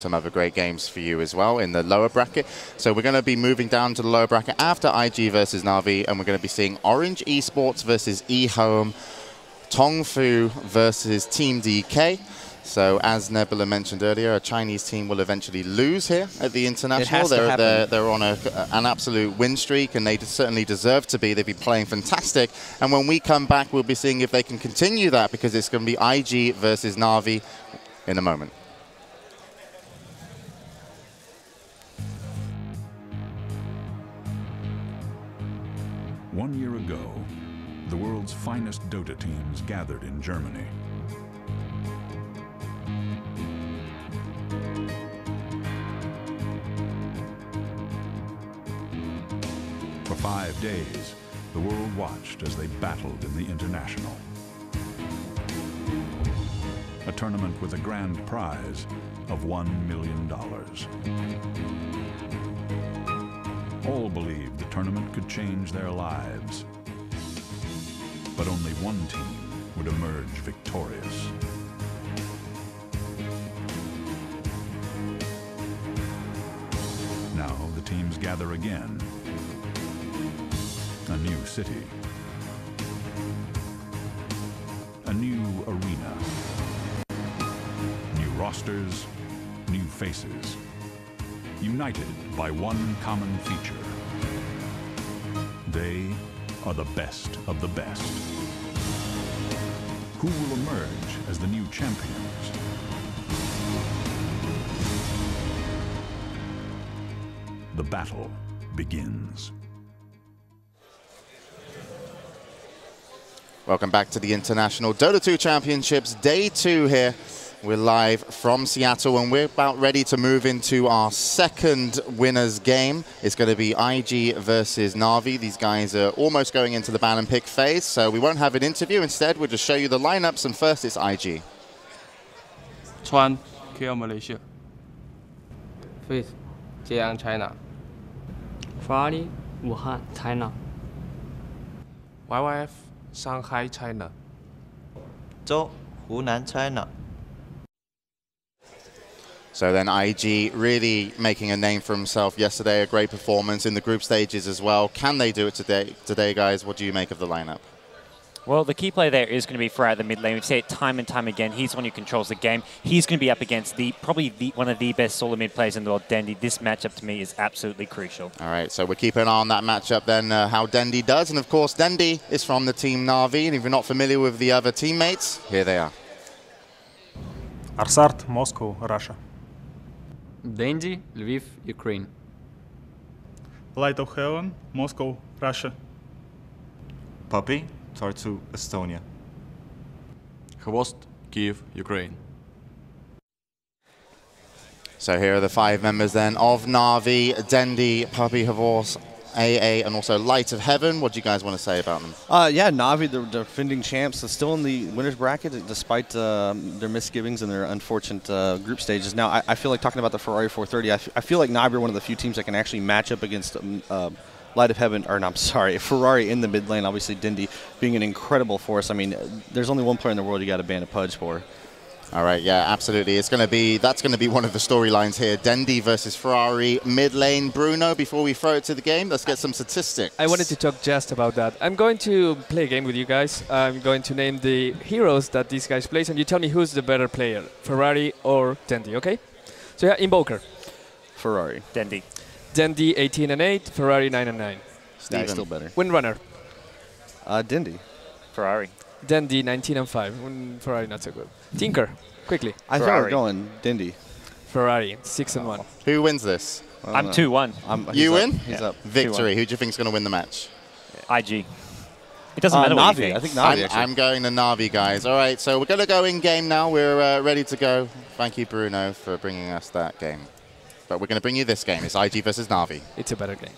some other great games for you as well in the lower bracket. So we're going to be moving down to the lower bracket after IG versus Na'Vi, and we're going to be seeing Orange Esports versus eHome, Tongfu versus Team DK. So as Nebula mentioned earlier, a Chinese team will eventually lose here at the International. They're on an absolute win streak, and they certainly deserve to be. They've been playing fantastic. And when we come back, we'll be seeing if they can continue that, because it's going to be IG versus Na'Vi in a moment. One year ago, the world's finest Dota teams gathered in Germany. For 5 days, the world watched as they battled in the International. A tournament with a grand prize of $1 million. All believed the tournament could change their lives. But only one team would emerge victorious. Now the teams gather again. A new city. A new arena. New rosters, new faces. United by one common feature. They are the best of the best. Who will emerge as the new champions? The battle begins. Welcome back to the International Dota 2 Championships, Day 2 here. We're live from Seattle, and we're about ready to move into our second winner's game. It's going to be IG versus Na'Vi. These guys are almost going into the ban and pick phase, so we won't have an interview. Instead, we'll just show you the lineups, and first it's IG. Chuan, KL Malaysia. Faith, Jiang, China. Ferrari, Wuhan, China. YYF, Shanghai, China. Zhou, Hunan, China. So then IG really making a name for himself yesterday, a great performance in the group stages as well. Can they do it today, guys? What do you make of the lineup? Well, the key player there is going to be Ferrari at the mid lane. We've seen it time and time again. He's the one who controls the game. He's going to be up against probably one of the best solo mid players in the world, Dendy. This matchup to me is absolutely crucial. All right, so we're keeping an eye on that matchup then, how Dendy does. And of course, Dendy is from the team Na'Vi. And if you're not familiar with the other teammates, here they are. Arsart, Moscow, Russia. Dendy, Lviv, Ukraine. Light of Heaven, Moscow, Russia. Puppy, Tartu, Estonia. Khvost, Kiev, Ukraine. So here are the 5 members then of Na'Vi: Dendy, Puppy, Khvost, AA, and also Light of Heaven. What do you guys want to say about them? Yeah, Na'Vi, the defending champs, are still in the winner's bracket despite their misgivings and their unfortunate group stages. Now, I feel like talking about the Ferrari 430, I feel like Na'Vi are one of the few teams that can actually match up against Light of Heaven, or no, I'm sorry, Ferrari in the mid lane. Obviously, Dendy being an incredible force. I mean, there's only one player in the world you got to ban a Pudge for. All right, yeah, absolutely. That's going to be one of the storylines here. Dendy versus Ferrari, mid lane. Bruno, before we throw it to the game, let's get some statistics. I wanted to talk just about that. I'm going to play a game with you guys. I'm going to name the heroes that these guys play, and you tell me who's the better player, Ferrari or Dendy, okay? So yeah, Invoker. Ferrari. Dendy. Dendy 18 and 8, Ferrari 9 and 9. That's still better. Windrunner. Dendy. Ferrari. Dendy 19 and 5. Ferrari not so good. Tinker, quickly. I thought we were going Dendy. Ferrari 6 and 1. Who wins this? I'm 2-1. You win? He's up. Victory. Who do you think is going to win the match? IG. It doesn't matter what you think. I think Na'Vi, actually. I'm going to Na'Vi, guys. All right, so we're going to go in game now. We're ready to go. Thank you, Bruno, for bringing us that game. But we're going to bring you this game. It's IG versus Na'Vi. It's a better game.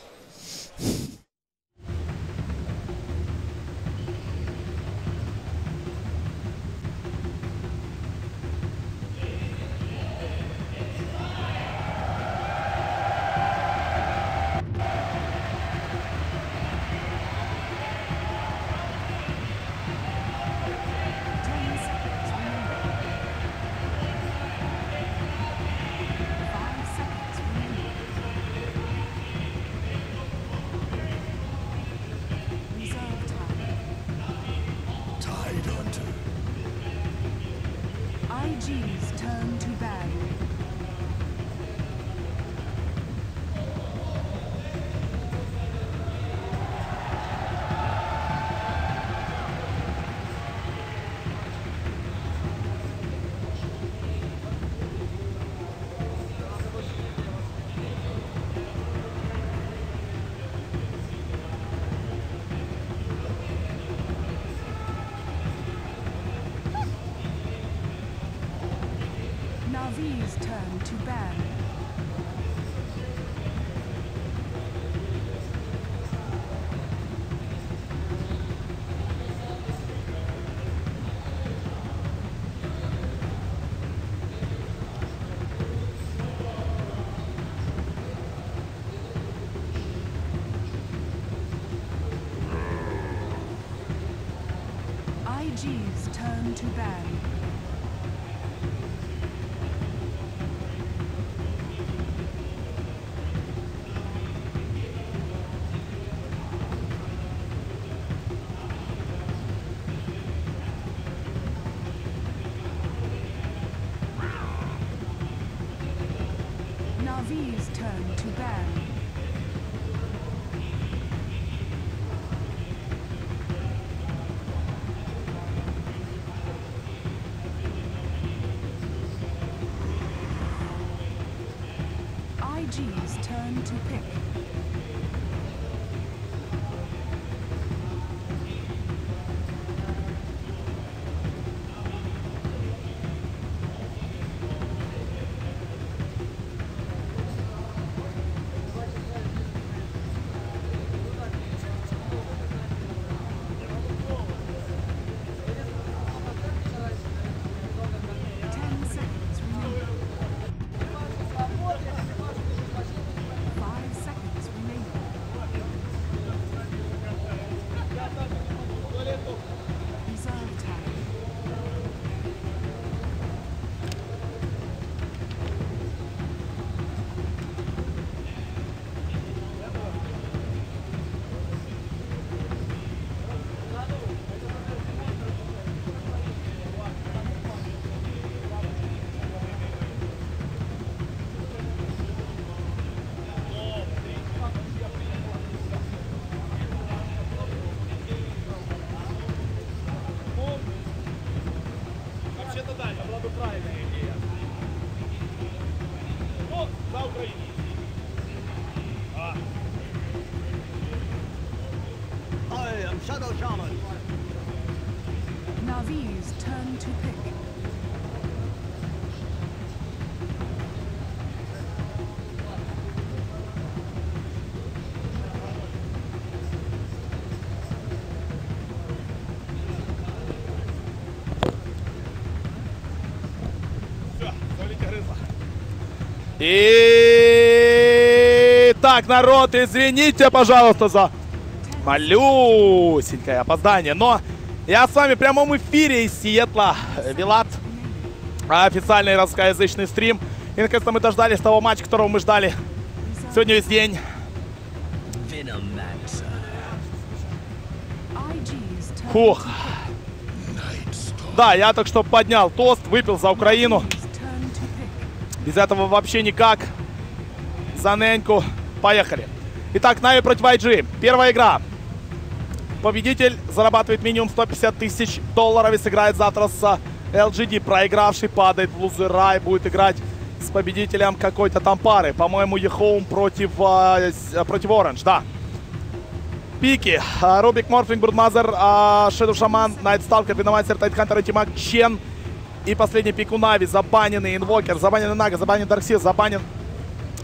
turn to ban. IG's turn to ban. Navi's turn to ban. IG's turn to pick. Navi's turn to pick. Итак, народ, извините, пожалуйста, за малюсенькое опоздание, но я с вами в прямом эфире из Сиэтла, Вилат, официальный русскоязычный стрим. И наконец-то мы дождались того матча, которого мы ждали сегодня весь день. Фух. Да, я только что поднял тост, выпил за Украину. Без этого вообще никак. За Неньку. Поехали. Итак, Нави против IG. Первая игра. Победитель зарабатывает минимум 150 тысяч долларов и сыграет завтра с LGD. Проигравший падает в лузера и будет играть с победителем какой-то там пары. По-моему, Ехоум против Orange, да. Пики. Рубик, Морфлинг, Брудмазер, Шэдоу Шаман, Найт Сталкер, Виномастер, Тайтхантер и Тимак Чен. И последний пик у Нави. Забаненный Инвокер, забаненный Нага, забанен Дарксис, забанен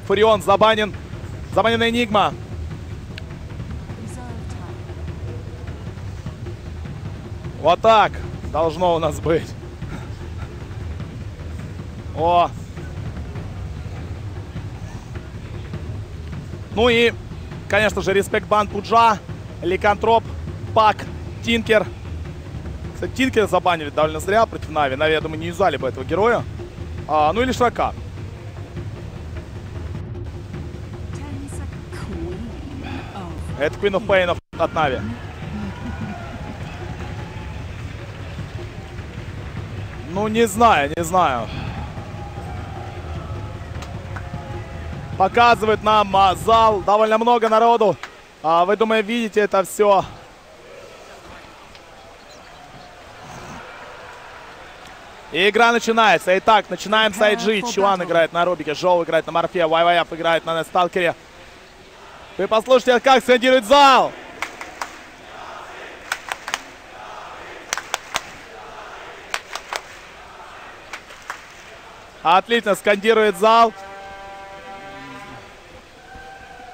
Фурион, забанен Энигма. Вот так должно у нас быть. О. Ну и, конечно же, респект бан Пуджа, Ликантроп, Пак, Тинкер. Кстати, Тинкер забанили довольно зря против Нави. Нави, я думаю, не юзали бы этого героя. Ну или Шрака. Это Queen of Pain от Нави. Ну, не знаю. Показывает нам зал. Довольно много народу. Вы, думаю, видите это все. И игра начинается. Итак, начинаем с IG. Чуан играет на Рубике, Жоу играет на Морфе, YYF играет на Сталкере. Вы послушайте, как скандирует зал. Отлично, скандирует зал.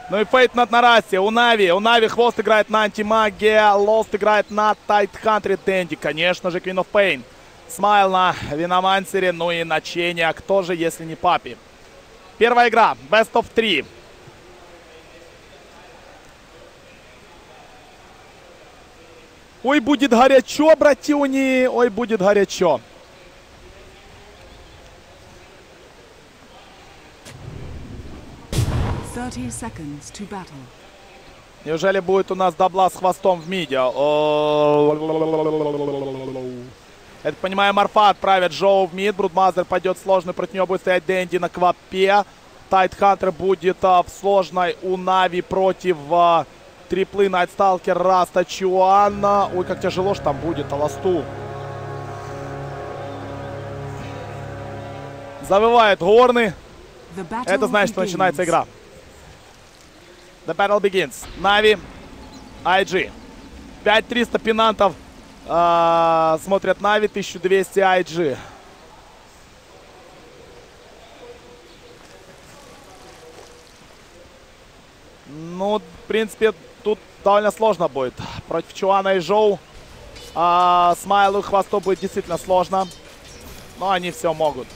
Ну и фейт на расте. У Нави хвост играет на антимаге. Лост играет на Тайтхантере. Дэнди, конечно же, Queen of Pain. Смайл на Виномансере. Ну и на Чене. А кто же, если не Папи? Первая игра. Best of 3. Ой, будет горячо, братюни. Ой, будет горячо. Неужели будет у нас дабла с хвостом в миде? Это, понимаю, Марфа отправит Джоу в мид. Брудмазер пойдет сложный. Против него будет стоять Дэнди на квапе. Тайтхантер будет в сложной у Нави против триплы Найтсталкер Раста Чуана. Ой, как тяжело ж там будет, Аласту. Завывает горны. Это значит, что начинается игра. The battle begins. Нави, IG. 5300 пинантов смотрят Нави, 1200 IG. Ну, в принципе, тут довольно сложно будет. Против Чуана и Жоу. Смайлу и Хвосту будет действительно сложно. Но они все могут.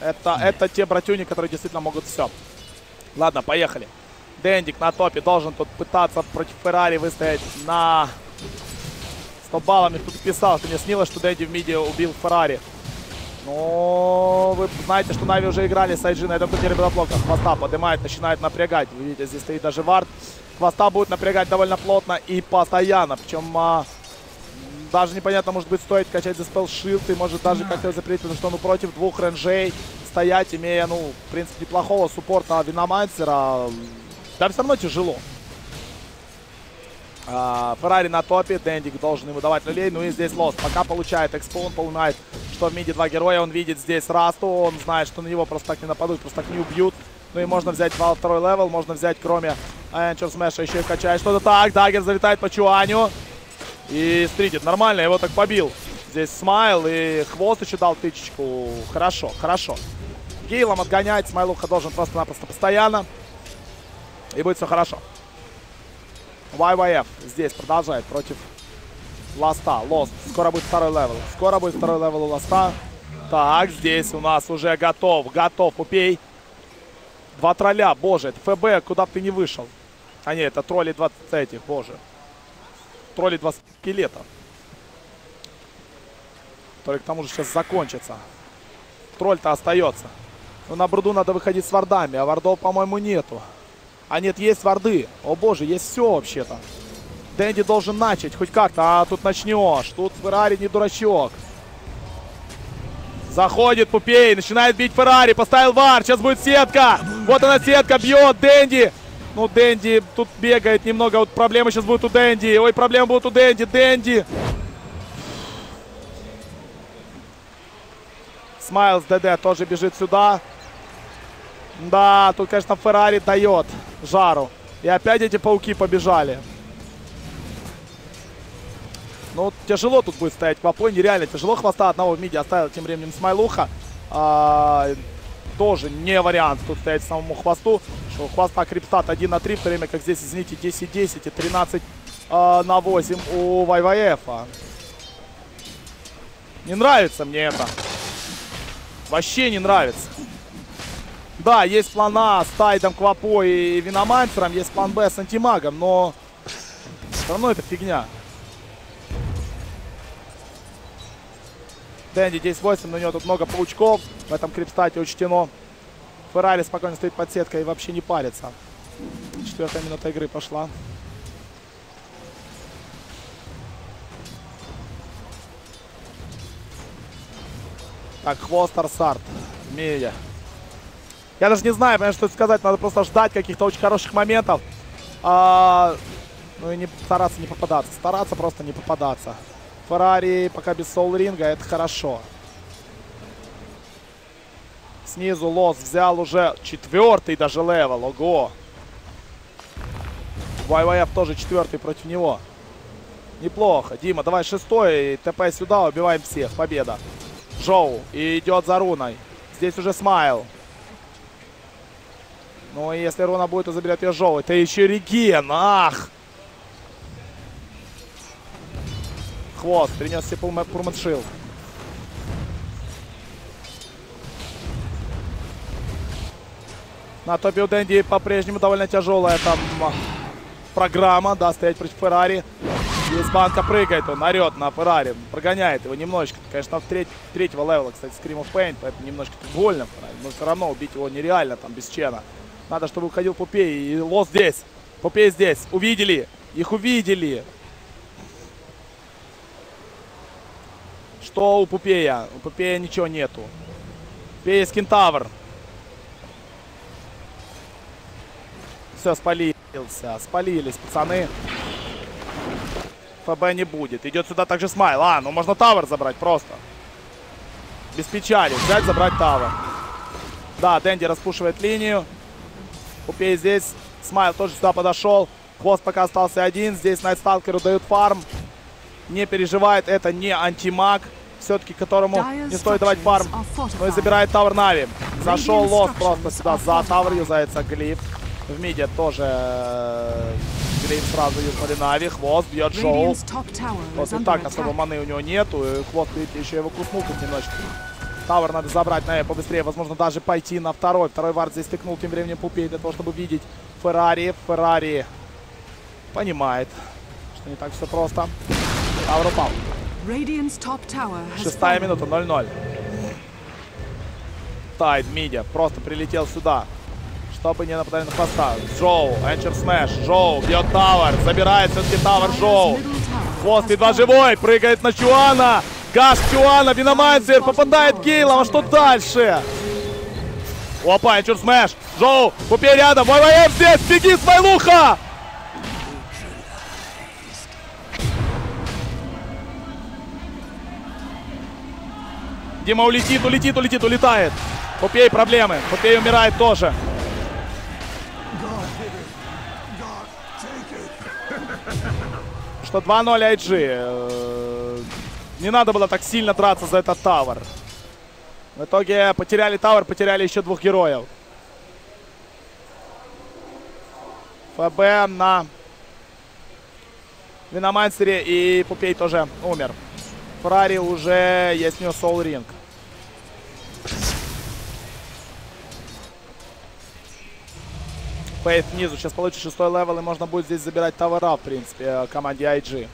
Это те братюни, которые действительно могут все. Ладно, поехали. Дэндик на топе должен тут пытаться против Феррари выстоять на 100 баллами. Тут писал, что мне снилось, что Дэнди в миде убил Феррари. Но вы знаете, что Нави уже играли с IG на этом турнире блока. Хвоста поднимает, начинает напрягать. Вы видите, здесь стоит даже вард. Хвоста будет напрягать довольно плотно и постоянно. Причем даже непонятно, может быть, стоит качать за спелл шилд и может даже как-то запретить, потому что против двух рейнджей стоять, имея, в принципе, неплохого суппорта Виномансера, да, все равно тяжело. Феррари на топе, Дэндик должен ему давать люлей, ну и здесь Лост. Пока получает экспо, он понимает, что в миде два героя, он видит здесь Расту, он знает, что на него просто так не нападут, просто так не убьют. Ну и можно взять второй левел, можно взять, кроме Энчер Смэша, еще и качать что-то. Так, Даггер залетает по Чуаню. И стритит, нормально, его так побил. Здесь Смайл и Хвост еще дал тычечку. Хорошо, хорошо. Гейлом отгонять, Смайлуха должен просто-напросто постоянно. И будет все хорошо. YYF здесь продолжает против Ласта. Лост. Скоро будет второй левел. Скоро будет второй левел у Ласта. Так, здесь у нас уже готов. Готов. Упей. Два тролля. Боже, это ФБ, куда бы ты не вышел. А нет, это тролли 20 этих, боже. Тролли 2 скелета. Который к тому же сейчас закончится. Тролль-то остается. Но на бруду надо выходить с вардами, а вардов, по-моему, нету. А нет, есть варды. О боже, есть все вообще-то. Дэнди должен начать хоть как-то. А тут начнешь. Тут Феррари не дурачок. Заходит Пупей, начинает бить Феррари. Поставил вар, сейчас будет сетка. Вот она сетка, бьет Дэнди. Ну, Дэнди тут бегает немного. Вот проблемы сейчас будут у Дэнди. Ой, проблемы будут у Дэнди. Дэнди. Смайл с ДД тоже бежит сюда. Да, тут, конечно, Феррари дает жару. И опять эти пауки побежали. Ну, тяжело тут будет стоять Квапой. Нереально тяжело. Хвоста одного в миде оставил тем временем Смайлуха. Тоже не вариант тут стоять самому Хвосту. Что у Хвоста крипстат 1 на 3, в то время как здесь, извините, 10-10 и 13 на 8 у YYF. Не нравится мне это. Вообще не нравится. Да, есть план А с Тайдом, Квапой и Виномансером, есть план Б с антимагом, но все равно это фигня. Дэнди 10-8, но у него тут много паучков. В этом крипстате учтено. Феррари спокойно стоит под сеткой и вообще не парится. 4-я минута игры пошла. Так, Хвост, Арсарт. Мия. Я даже не знаю, понимаешь, что сказать. Надо просто ждать каких-то очень хороших моментов. Ну и не стараться не попадаться. Стараться просто не попадаться. Феррари пока без соул-ринга, это хорошо. Снизу Лос взял уже 4-й даже левел. Ого. YYF тоже 4-й против него. Неплохо. Дима, давай 6-й. ТП сюда, убиваем всех. Победа. Джоу. И идет за руной. Здесь уже Смайл. Ну и если руна будет, то заберет ее Джоу. Это еще Реген. Ах! Хвост. Принес себе Пурманшилд. На топе у Дэнди по-прежнему довольно тяжелая там программа. Да, стоять против Феррари. Здесь банка прыгает, он орет на Феррари. Прогоняет его немножечко. Конечно, третьего левела, кстати, Scream of Pain. Поэтому немножко больно Феррари. Но все равно убить его нереально там без чена. Надо, чтобы уходил Пупей. И Лос здесь. Пупей здесь. Увидели. Их увидели. Что у Пупея? У Пупея ничего нету. У Пупея есть Кентавр. Все, спалился. Спалились, пацаны. ФБ не будет. Идет сюда также Смайл. Ну можно Тавер забрать просто. Без печали. Взять, забрать Тавер. Да, Дэнди распушивает линию. Пупей здесь. Смайл тоже сюда подошел. Хвост пока остался один. Здесь Найтсталкеру дают фарм. Не переживает. Это не антимаг. Все-таки которому не стоит давать фарм. Но и забирает Тавер Нави. Зашел Лос просто сюда за Тавер. Юзается глиф. В миде тоже Глейм сразу юзнули Нави. Хвост бьет Шоу. Вот и так особо маны у него нету. И Хвост, видите, еще его куснул тут немножечко. Тавер надо забрать Нави побыстрее. Возможно, даже пойти на второй. Второй вард здесь стыкнул тем временем Пупей для того, чтобы видеть Феррари. Феррари понимает, что не так все просто. Тавер упал. 6-я минута, 0-0. Тайд, мидя. Просто прилетел сюда. Чтобы не нападали на хвоста. Джоу, Энчер Смэш. Джоу бьет Тавер. Забирает все-таки Тавер Джоу. Хвост едва живой. Прыгает на Чуана. Гаш Чуана. Виномайнсер попадает Гейлом. А что дальше? Опа, Энчер Смэш. Джоу. Пупей рядом. ВВФ здесь. Беги, Смайлуха. Дима улетит, улетает. Пупей проблемы. Пупей умирает тоже. Что 2-0 IG. Не надо было так сильно драться за этот тавер. В итоге потеряли тавер, потеряли еще 2 героев. ФБ на Виномансере, и Пупей тоже умер. Феррари уже есть у него Soul Ring. Фейт внизу. Сейчас получит 6-й левел, и можно будет здесь забирать тавера, в принципе, команде IG.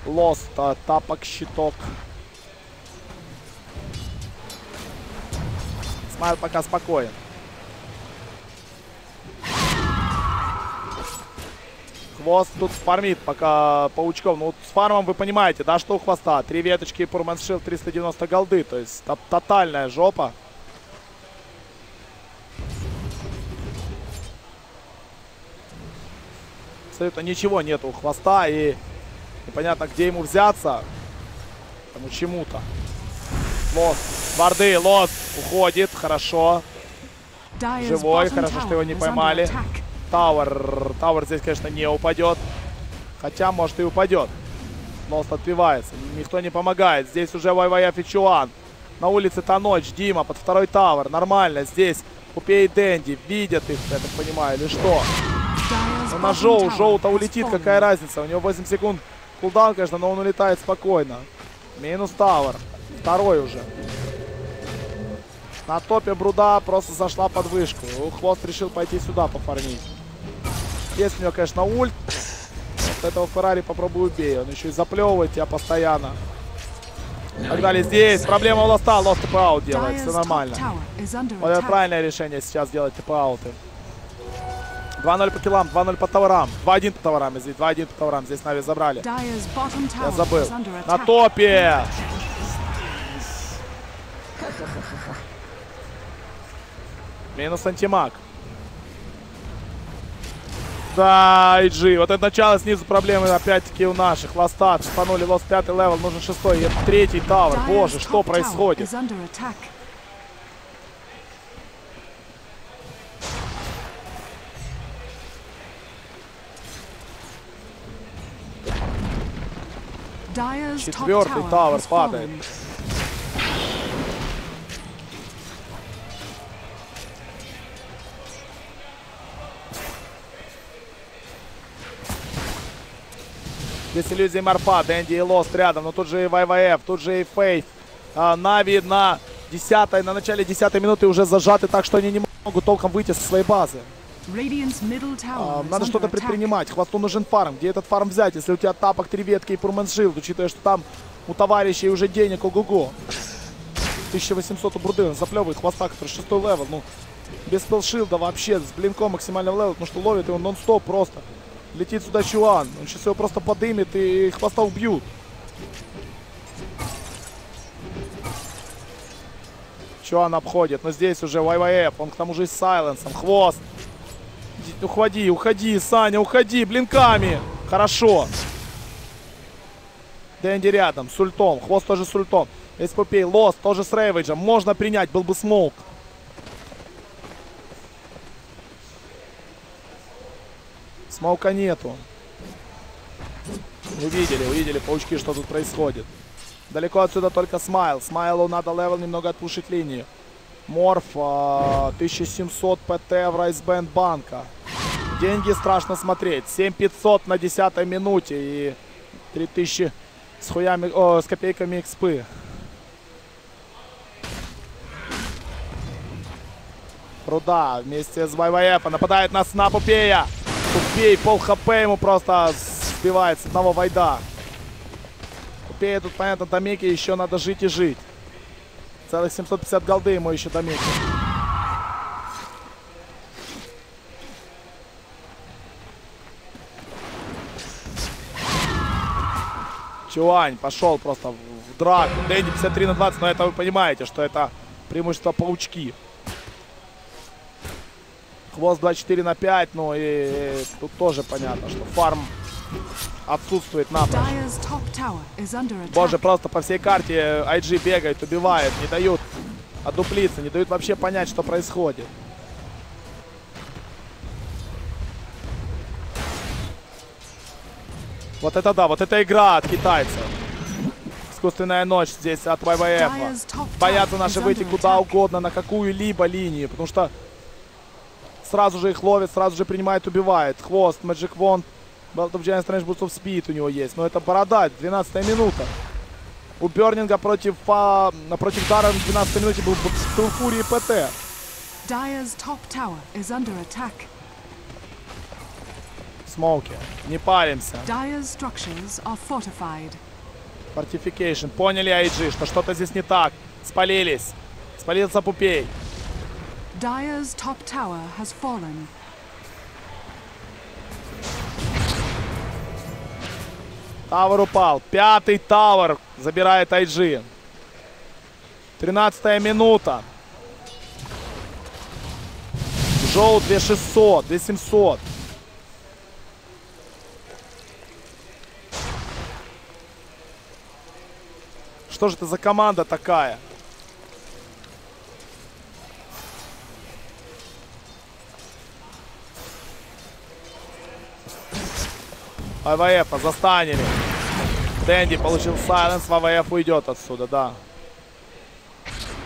Лост, тапок, щиток. Смайл пока спокоен. Хвост тут фармит пока паучков. Ну, с фармом вы понимаете, да, что у Хвоста? 3 веточки и Пурманшилд 390 голды. То есть тотальная жопа. Абсолютно ничего нет у Хвоста, и непонятно, где ему взяться. Тому чему-то. Лост. Варды. Лост уходит. Хорошо. Живой. Хорошо, что его не поймали. Тауэр. Тауэр здесь, конечно, не упадет. Хотя, может, и упадет. Лост отбивается. Никто не помогает. Здесь уже ВВФ и Чуан. На улице-то ночь. Дима под 2-й Тауэр. Нормально. Здесь Пупей и Дэнди. Видят их, я так понимаю, или что? Ну, на Жоу. Жоу-то улетит. Какая разница? У него 8 секунд кулдаун, конечно, но он улетает спокойно. Минус Тауэр. 2-й уже. На топе Бруда просто зашла под вышку. Хвост решил пойти сюда пофармить. Есть у него, конечно, ульт. Вот этого Феррари попробую убей. Он еще и заплевывает тебя постоянно. Так далее. Здесь проблема у Лоста. Лост ТП-аут делает. Все нормально. Вот это правильное решение сейчас делать ТП-ауты. 2-0 по киллам, 2-0 по таверам. 2-1 по таверам, извините. 2-1 по таверам. Здесь Нави забрали. Я забыл. На топе! Минус антимаг. Да, IG. Вот это начало снизу проблемы опять-таки у наших. Лоста. Шпанули Лост 5-й левел. Нужен 6-й. Это 3-й тавер. Боже, что происходит? Четвертый тавер падает. Здесь иллюзия Морфа, Дэнди и Лост рядом, но тут же и ВВФ, тут же и Фейт. Нави на начале 10-й минуты уже зажаты, так что они не могут толком выйти со своей базы. Надо что-то предпринимать. Хвосту нужен фарм. Где этот фарм взять, если у тебя тапок, 3 ветки и фурменшилд, учитывая, что там у товарищей уже денег ого-го. 1800 у Бруды, он заплевывает хвоста, который 6-й левел. Ну, без спелшилда вообще, с блинком максимального левела, потому что ловит его нон-стоп просто. Летит сюда Чуан. Он сейчас его просто подымет и хвоста убьют. Чуан обходит, но здесь уже ВВФ, он к тому же и с сайленсом. Хвост. Уходи, уходи, Саня, уходи, блинками. Хорошо. Дэнди рядом, с ультом. Хвост тоже с ультом. Эспопей, Лост тоже с рейвейджем. Можно принять, был бы смоук. Смоука нету. Увидели паучки, что тут происходит. Далеко отсюда только Смайл. Смайлу надо левел немного отпушить линию. Морф, 1700 ПТ в Райсбенд банка. Деньги страшно смотреть. 7500 на 10-й минуте и 3000 с копейками экспы. Руда вместе с ВВФ нападает на Снапупея. Пупей пол хп ему просто сбивает с одного вайда. Пупея тут, понятно, домеки еще надо жить и жить. Целых 750 голды ему еще домеки. Чуань пошел просто в драку. Дэнди 53 на 20, но это вы понимаете, что это преимущество паучки. Хвост 24 на 5, ну и тут тоже понятно, что фарм отсутствует напрочь. Боже, просто по всей карте IG бегает, убивает, не дают отдуплиться, не дают вообще понять, что происходит. Вот это да, вот это игра от китайцев. Искусственная ночь здесь от ВВФ. Боятся наши выйти куда угодно, на какую-либо линию, потому что сразу же их ловит, сразу же принимает, убивает. Хвост, Magic Wand, Belt of Giant Strange Boost of Speed у него есть. Но это борода, 12-я минута. У Бернинга против Дара в 12-й минуте был Фури и ПТ. Смоуки, не паримся. Fortification, поняли IG, что что-то здесь не так. Спалились. Спалился Пупей. Dire's top tower has fallen. Тауэр упал. 5-й тауэр забирает IG. 13-я минута. Жоу 2600, 2700. Что же это за команда такая? ВВФ застанили. Дэнди получил сайленс, ВВФ уйдет отсюда, да.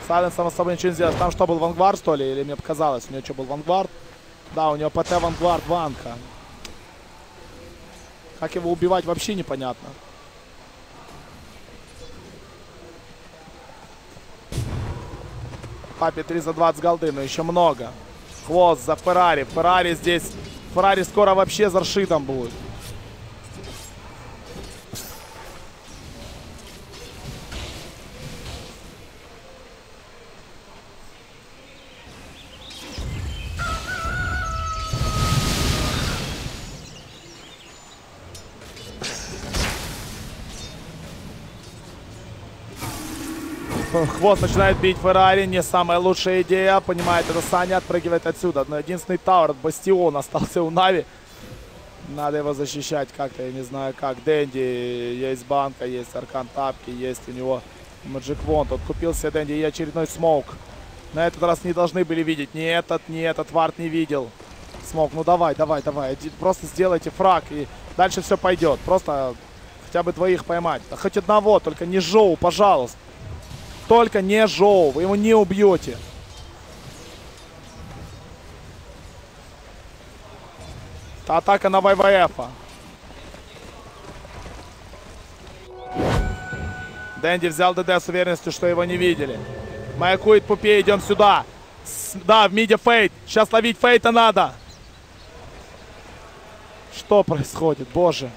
Сайленс само собой ничего не сделать. Там что, был Вангвард, что ли? Или мне показалось? У него что, был Вангвард? Да, у него ПТ Вангвард Ванка. Как его убивать, вообще непонятно. Папе 3 за 20 голды, но еще много. Хвост за Феррари. Феррари здесь. Феррари скоро вообще за ршидом будет. Хвост начинает бить Феррари, не самая лучшая идея, понимает это Саня, отпрыгивает отсюда. Но единственный тауэр от Бастион остался у Нави. Надо его защищать как-то, я не знаю как. Дэнди, есть банка, есть аркан тапки, есть у него Magic Wand. Он купил себе Дэнди и очередной смоук. На этот раз не должны были видеть, ни этот вард не видел. Смоук, ну давай, просто сделайте фраг и дальше все пойдет. Просто хотя бы двоих поймать. Да хоть одного, только не Жоу, пожалуйста. Только не Жоу, вы его не убьете. Атака на ВВФ. Дэнди взял ДД с уверенностью, что его не видели. Маякует Пупей, идем сюда. Да, в миде фейт. Сейчас ловить фейта надо. Что происходит, боже.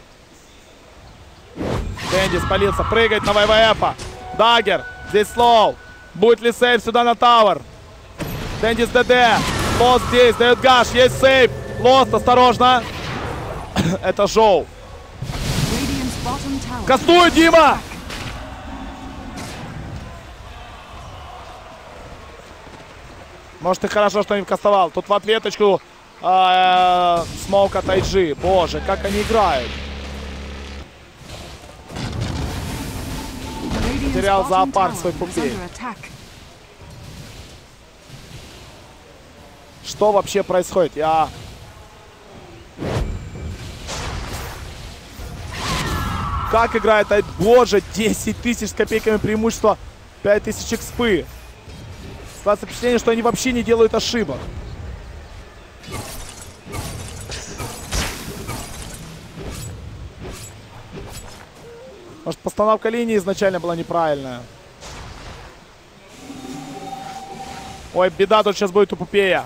Дэнди спалился, прыгает на ВВФ-а. Даггер, здесь слоу. Будет ли сейв сюда на тауэр? Дэнди с ДД. Лост здесь, дает гаш, есть сейв. Лост, осторожно. Это Жоу. Кастует Дима! Может, и хорошо, что не кастовал. Тут в ответочку смоук от IG. Боже, как они играют. Потерял зоопарк свой Пупей. Что вообще происходит? Как играет? Боже, 10 тысяч с копейками преимущества. 5000 экспы. Складывается впечатление, что они вообще не делают ошибок. Может, постановка линии изначально была неправильная. Ой, беда тут сейчас будет у Пупея.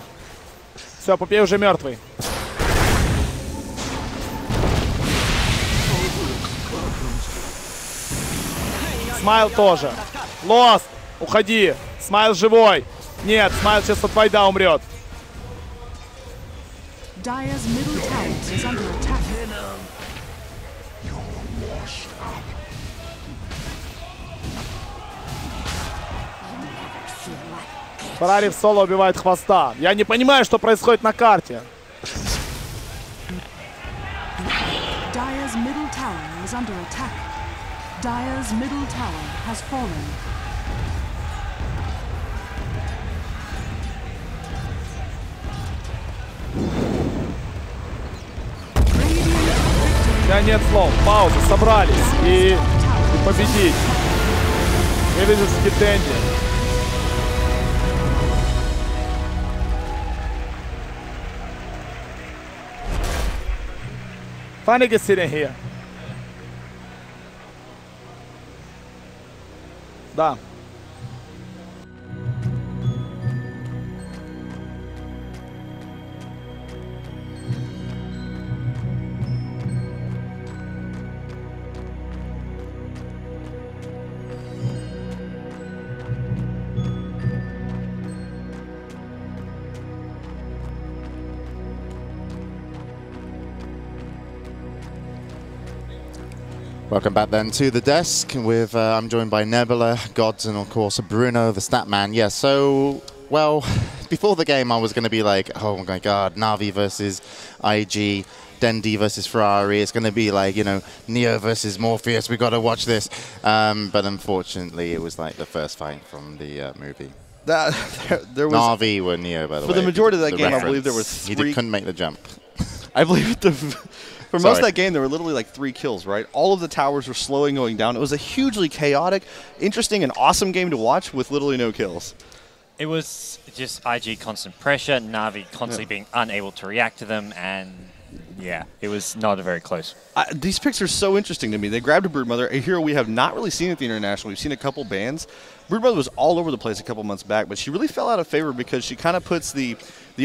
Все, Пупей уже мертвый. Смайл тоже. Лост, уходи. Смайл живой. Нет, Смайл сейчас от Вайда умрет. Феррари в соло убивает хвоста. Я не понимаю, что происходит на карте. Dire's middle tower has fallen. У меня нет слов. Пауза. Собрались. И победить. Я вижу Скитенди. Funny is sitting here. Да. Welcome back then to the desk with, I'm joined by Nebula, Gods, and of course Bruno, the stat man. Yeah, so, well, before the game I was going to be like, oh my god, Na'Vi versus IG, Dendi versus Ferrari. It's going to be like, you know, Neo versus Morpheus. We got to watch this. But unfortunately, it was like the first fight from the movie. There was Na'Vi were Neo, by the way. For the majority of that game, reference. I believe there was 3. He couldn't make the jump. I believe for most of that game, there were literally like 3 kills, right? All of the towers were slowly going down. It was a hugely chaotic, interesting, and awesome game to watch with literally no kills. It was just IG constant pressure, Na'Vi constantly being unable to react to them, and yeah, it was not very close. These picks are so interesting to me. They grabbed a Broodmother, a hero we have not really seen at the International. We've seen a couple bans. Broodmother was all over the place a couple months back, but she really fell out of favor because she kind of puts the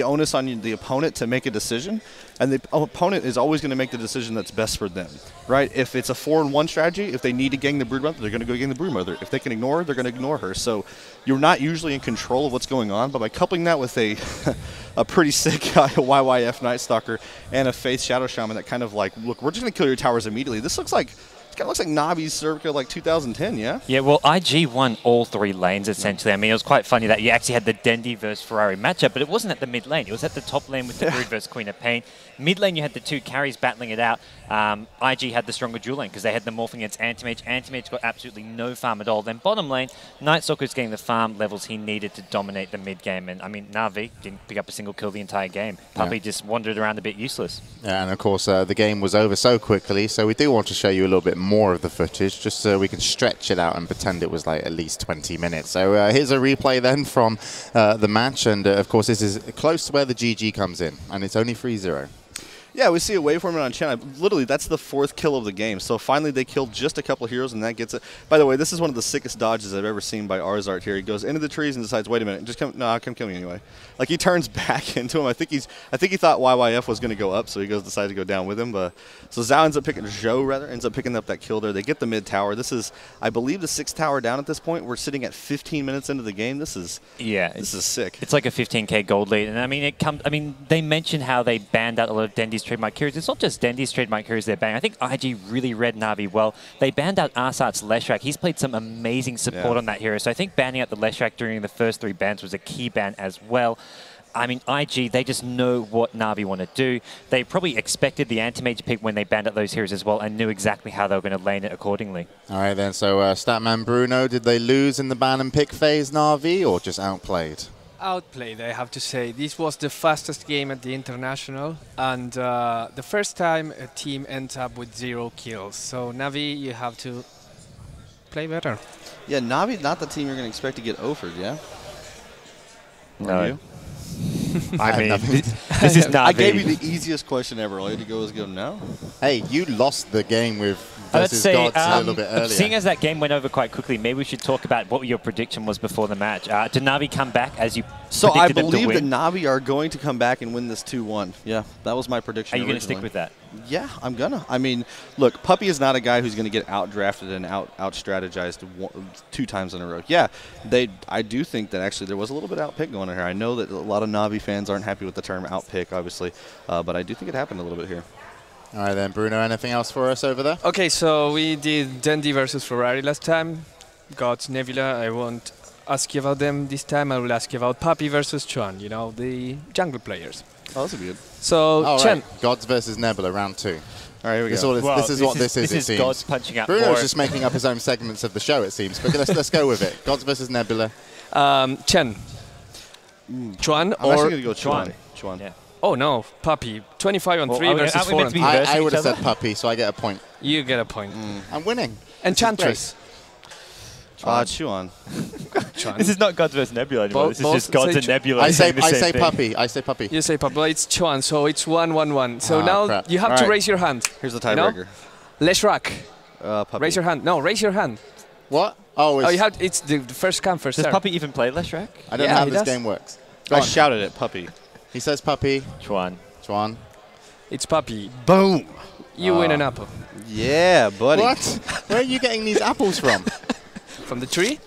onus on the opponent to make a decision, and the opponent is always going to make the decision that's best for them, right? If it's a 4-in-1 strategy, if they need to gang the Broodmother, they're going to go gang the Broodmother. If they can ignore her, they're going to ignore her. So you're not usually in control of what's going on, but by coupling that with a pretty sick YYF Night Stalker and a Faith Shadow Shaman that kind of like, look, we're just going to kill your towers immediately. This looks like kind of looks like Navi's circa like 2010, yeah? Yeah, well, IG won all 3 lanes, essentially. I mean, it was quite funny that you actually had the Dendi versus Ferrari matchup, but it wasn't at the mid lane. It was at the top lane with the Brood versus Queen of Pain. Mid lane, you had the 2 carries battling it out. IG had the stronger dual lane because they had them morphing against Anti-Mage. Anti-Mage got absolutely no farm at all. Then bottom lane, Night Stalker's getting the farm levels he needed to dominate the mid game. And, I mean, Na'Vi didn't pick up a single kill the entire game. Puppy just wandered around a bit useless. Yeah, and of course, the game was over so quickly, so we do want to show you a little bit more of the footage, just so we can stretch it out and pretend it was like at least 20 minutes. So here's a replay then from the match, and of course this is close to where the GG comes in, and it's only 3-0. Yeah, we see a waveform on Chen. Literally, that's the 4th kill of the game. So finally, they killed just a couple of heroes, and that gets it. By the way, this is one of the sickest dodges I've ever seen by Arzart here. He goes into the trees and decides, wait a minute, just come. No, come kill me anyway. Like he turns back into him. I think he thought YYF was going to go up, so he decides to go down with him. But so Zhao ends up picking up that kill there. They get the mid tower. This is, I believe, the 6th tower down at this point. We're sitting at 15 minutes into the game. This is sick. It's like a 15k gold lead, and I mean, they mentioned how they banned out a lot of Dendi's trademark heroes. It's not just Dendi's trademark heroes they're banning. I think IG really read Na'Vi well. They banned out Arsart's Leshrac. He's played some amazing support on that hero. So I think banning out the Leshrac during the first 3 bans was a key ban as well. I mean, IG, they just know what Na'Vi want to do. They probably expected the anti-mage pick when they banned out those heroes as well and knew exactly how they were going to lane it accordingly. All right, then. So, Statman Bruno, did they lose in the ban and pick phase, Na'Vi, or just outplayed? Outplayed, I have to say. This was the fastest game at the International, and the first time a team ends up with 0 kills. So Na'Vi, you have to play better. Yeah, Na'Vi not the team you're going to expect to get offered, yeah? No. I mean, this is Na'Vi. I gave you the easiest question ever. All you had to go was go, no? Hey, you lost the game with versus Gods a little bit earlier. Seeing as that game went over quite quickly, maybe we should talk about what your prediction was before the match. Did Na'Vi come back as you So I predicted them to believe win? that Na'Vi are going to come back and win this 2-1. Yeah, that was my prediction. Are you going to stick originally. with that? Yeah, I'm gonna. I mean, look, Puppy is not a guy who's going to get out-drafted and out-strategized 2 times in a row. Yeah, I do think that actually there was a little bit out-pick going on here. I know that a lot of Na'Vi fans aren't happy with the term out-pick, obviously, but I do think it happened a little bit here. All right, then, Bruno, anything else for us over there? Okay, so we did Dendi versus Ferrari last time. Got Nebula. I won't ask you about them this time. I will ask you about Papi versus Chuan, you know, the jungle players. Oh, that's good. So, Chen. Right. Gods versus Nebula, round 2. All right, here we go. This is what this is, it seems. Gods punching out Bruno's more. just making up his own segments of the show, it seems. But let's go with it. Gods versus Nebula. Chen. Chuan I'm or actually going to go Chuan. Chuan. Yeah. Oh no, Puppy. 25 on 3 versus 4 on 3. I would have said Puppy, so I get a point. You get a point. I'm winning. Enchantress. Chuan. This is not Gods versus Nebula anymore. This is just Gods and Nebula. I say thing. Puppy. I say Puppy. You say Puppy. Well, it's Chuan, so it's 1-1-1. So now crap. you have All to right. raise your hand. Here's the tiebreaker. Leshrac. Puppy. Raise your hand. No, raise your hand. What? Oh, you have. It's the first come, first Does serve. Puppy even play Leshrac? I don't know how this game works. I shouted at Puppy. He says Puppy. Chuan. It's Puppy. Boom. You win an apple. Yeah, buddy. What? Where are you getting these apples from? From the tree?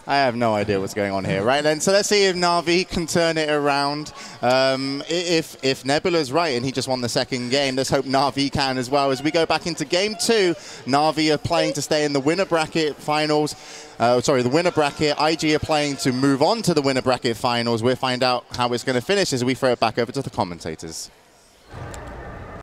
I have no idea what's going on here. Right then, so let's see if Na'Vi can turn it around. If Nebula's right and he just won the second game, let's hope Na'Vi can as well. As we go back into game 2, Na'Vi are playing to stay in the winner bracket finals. The winner bracket. IG are playing to move on to the winner bracket finals. We'll find out how it's going to finish as we throw it back over to the commentators.